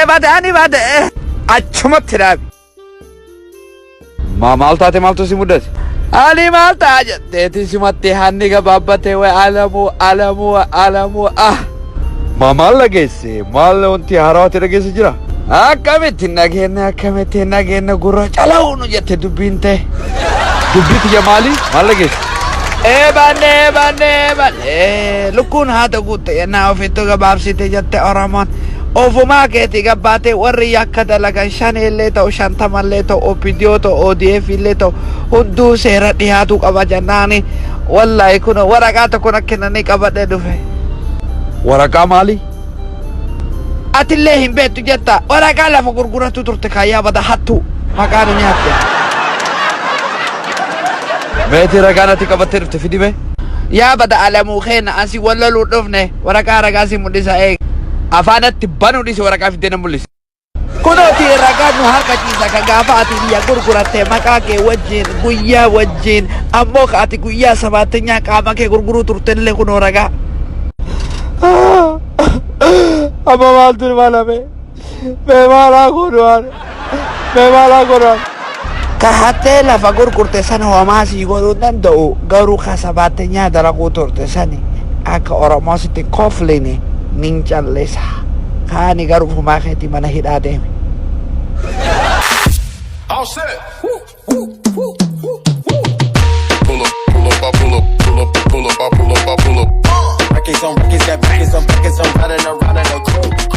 Badani bade. Achuma tirabi. Ma malta te malto si mudas. Ali malta aja. Teti simatti hanni ga babbate we alamu ah. Ma mal lagesse. Mal unti harawati lagesse jira. Akkamitti nageenya gurra calaa'uun jette dubbinte. Dubbiti jamaali mal lagesse. Banne. Lukkuun haata guutte yennaa ofittu gabaabsite jette Oromoon. Ofumaa keetii gabbaatee warri yakka dalagan 5 illee ta'u 50 illee ta'u OPDO ta'u ODF illee ta'u hunduu seera dhiyaatu qaba jennaani wallahi kun waraqaa tokko kennanii qabadhee dhufe. Waraqaa maali? Atillee hin beektu jetta waraqaa lafa gurguratu turte kaayyaa bada hattu maqaan nyaatte. Meetii ragaan ati qabattee dhufte fidime? Yaa bada alamuu keenya asii wallaluu dhufne waraqaa ragaa si mul'isa eeg. Afaanatti banuu dhisi waraqaa fiddee na mul'isa. Kunooti ragaa nu harkachiisa ka gaafa ati biyya gurguratte maqaa kee wajjin guyyaa wajjin ammoo ka ati guyyaa 7 qaama kee gurguruu turtellee kunoo ragaa. Amma maaltu malame? Mee maalaa godhan? Ka hattee lafa gurgurte sana homaa sii godhuu danda'u garuu ka 7 dalaguu turte sani akka Oromoositti koflini. Ning callesa kaani garuu fumaa keetii mana hidhaa deeme. All set. Pull up. Records on records, got records on records, I'm riding around in a coupe.